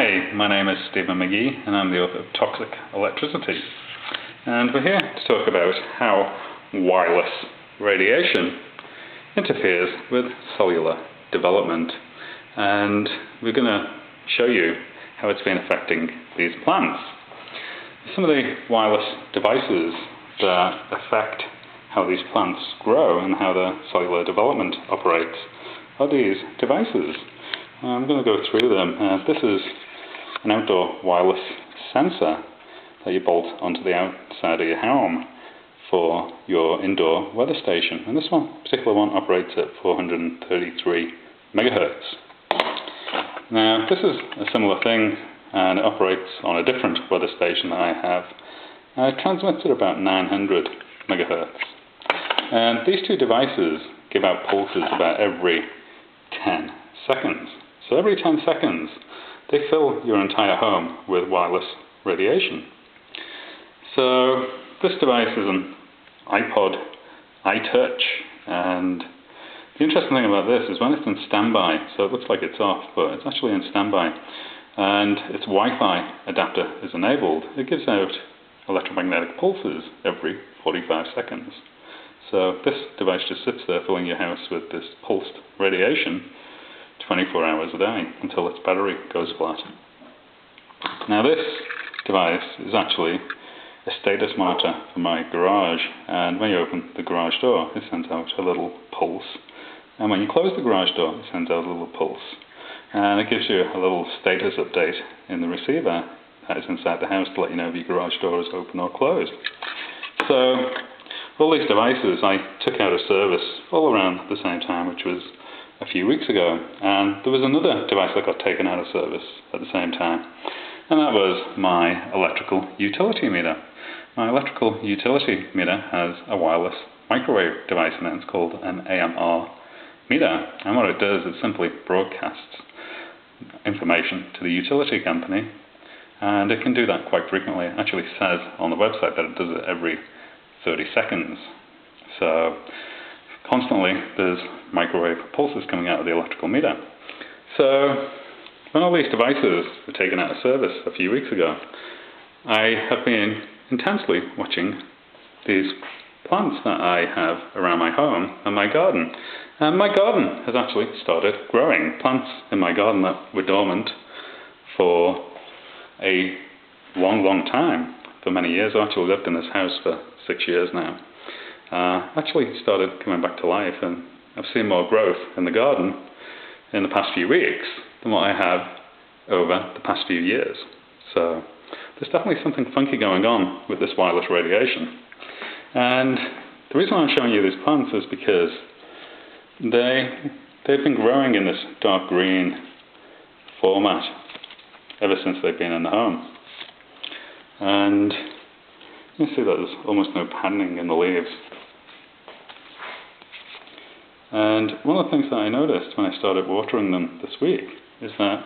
Hi, my name is Stephen McGee and I'm the author of Toxic Electricity. And we're here to talk about how wireless radiation interferes with cellular development. And we're going to show you how it's been affecting these plants. Some of the wireless devices that affect how these plants grow and how the cellular development operates are these devices. I'm going to go through them. This is an outdoor wireless sensor that you bolt onto the outside of your home for your indoor weather station. And this particular one operates at 433 megahertz. Now, this is a similar thing, and it operates on a different weather station that I have. It transmits at about 900 megahertz. And these two devices give out pulses about every 10 seconds. So every 10 seconds, they fill your entire home with wireless radiation. So this device is an iPod iTouch, and the interesting thing about this is when it's in standby, so it looks like it's off, but it's actually in standby, and its Wi-Fi adapter is enabled, it gives out electromagnetic pulses every 45 seconds. So this device just sits there filling your house with this pulsed radiation 24 hours a day until its battery goes flat. Now this device is actually a status monitor for my garage, and when you open the garage door it sends out a little pulse, and when you close the garage door it sends out a little pulse, and it gives you a little status update in the receiver that is inside the house to let you know if your garage door is open or closed. So all these devices I took out of service all around the same time, which was a few weeks ago, and there was another device that got taken out of service at the same time, and that was my electrical utility meter. My electrical utility meter has a wireless microwave device in it. It's called an AMR Meter, and what it does is simply broadcasts information to the utility company, and it can do that quite frequently. It actually says on the website that it does it every 30 seconds. So constantly there's microwave pulses coming out of the electrical meter. So when all these devices were taken out of service a few weeks ago, I have been intensely watching these plants that I have around my home and my garden. And my garden has actually started growing. Plants in my garden that were dormant for a long time, for many years. I've actually lived in this house for 6 years now. Actually started coming back to life, and I've seen more growth in the garden in the past few weeks than what I have over the past few years. So there's definitely something funky going on with this wireless radiation. And the reason I'm showing you these plants is because they've been growing in this dark green format ever since they've been in the home. And you can see that there's almost no patterning in the leaves. And one of the things that I noticed when I started watering them this week is that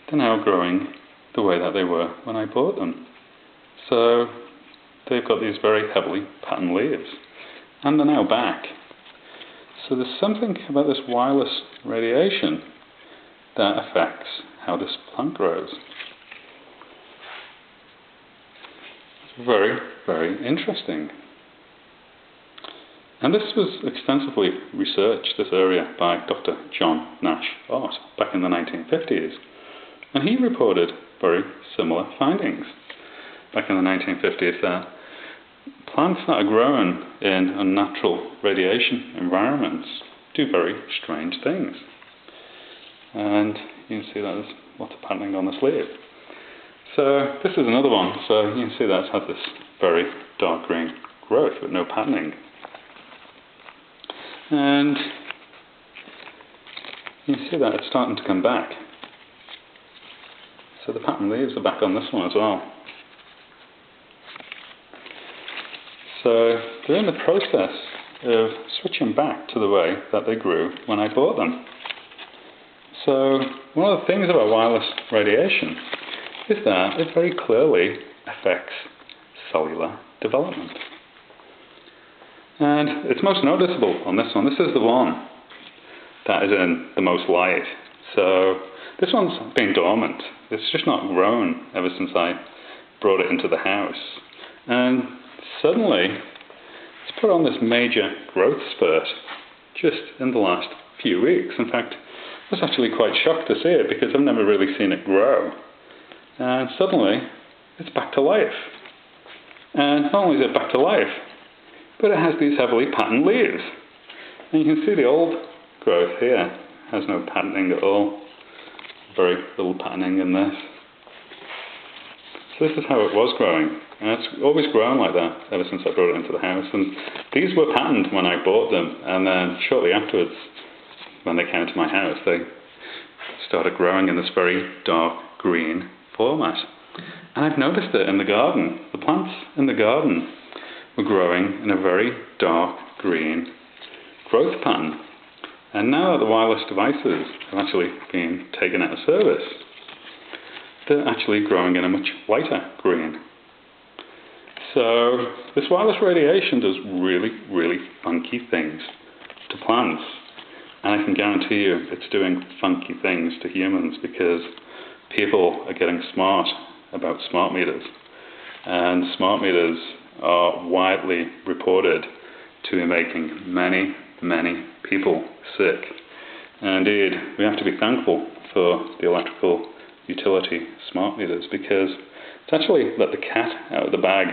they're now growing the way that they were when I bought them. So they've got these very heavily patterned leaves, and they're now back. So there's something about this wireless radiation that affects how this plant grows. It's very, very interesting. And this was extensively researched, this area, by Dr. John Nash Ott back in the 1950s. And he reported very similar findings back in the 1950s, that plants that are grown in unnatural radiation environments do very strange things. And you can see that there's lots of patterning on the sleeve. So this is another one. So you can see that it has this very dark green growth with no patterning. And you can see that it's starting to come back. So the pattern leaves are back on this one as well. So they're in the process of switching back to the way that they grew when I bought them. So one of the things about wireless radiation is that it very clearly affects cellular development. And it's most noticeable on this one. This is the one that is in the most light. So This one's been dormant. It's just not grown ever since I brought it into the house. And suddenly, it's put on this major growth spurt just in the last few weeks. In fact, I was actually quite shocked to see it because I've never really seen it grow. And suddenly, it's back to life. And not only is it back to life, but it has these heavily patterned leaves. And you can see the old growth here has no patterning at all. Very little patterning in this. So this is how it was growing. And it's always grown like that ever since I brought it into the house. And these were patterned when I bought them. And then shortly afterwards, when they came to my house, they started growing in this very dark green format. And I've noticed it in the garden. The plants in the garden were growing in a very dark green growth pattern. And now that the wireless devices have actually been taken out of service, they're actually growing in a much lighter green. So this wireless radiation does really, really funky things to plants. And I can guarantee you it's doing funky things to humans because people are getting smart about smart meters. And smart meters are widely reported to be making many, many people sick. And indeed, we have to be thankful for the electrical utility smart meters because it's actually let the cat out of the bag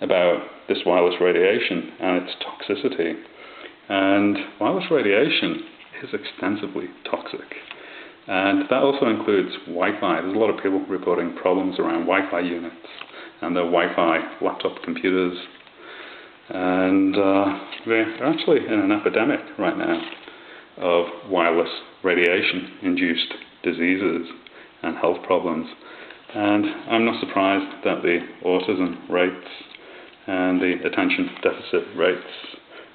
about this wireless radiation and its toxicity. And wireless radiation is extensively toxic. And that also includes Wi-Fi. There's a lot of people reporting problems around Wi-Fi units and their Wi-Fi laptop computers. And we're actually in an epidemic right now of wireless radiation-induced diseases and health problems. And I'm not surprised that the autism rates and the attention deficit rates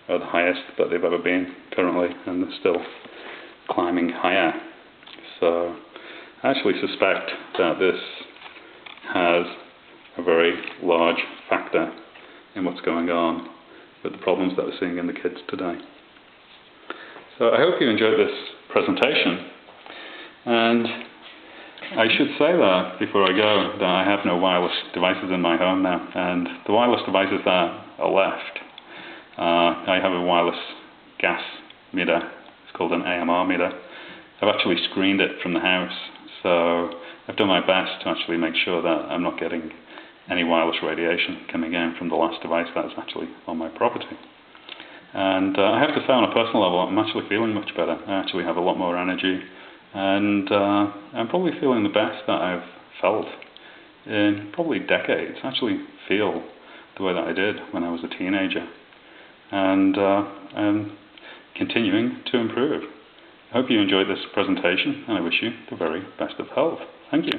are the highest that they've ever been currently, and they're still climbing higher. So I actually suspect that this has a very large factor in what's going on with the problems that we're seeing in the kids today. So I hope you enjoyed this presentation. And I should say that before I go that I have no wireless devices in my home now, and the wireless devices that are left, I have a wireless gas meter. It's called an AMR meter. I've actually screened it from the house, so I've done my best to actually make sure that I'm not getting any wireless radiation coming in from the last device that's actually on my property. And I have to say, on a personal level, I'm actually feeling much better. I actually have a lot more energy, and I'm probably feeling the best that I've felt in probably decades. I actually feel the way that I did when I was a teenager, and I'm continuing to improve. I hope you enjoyed this presentation, and I wish you the very best of health. Thank you.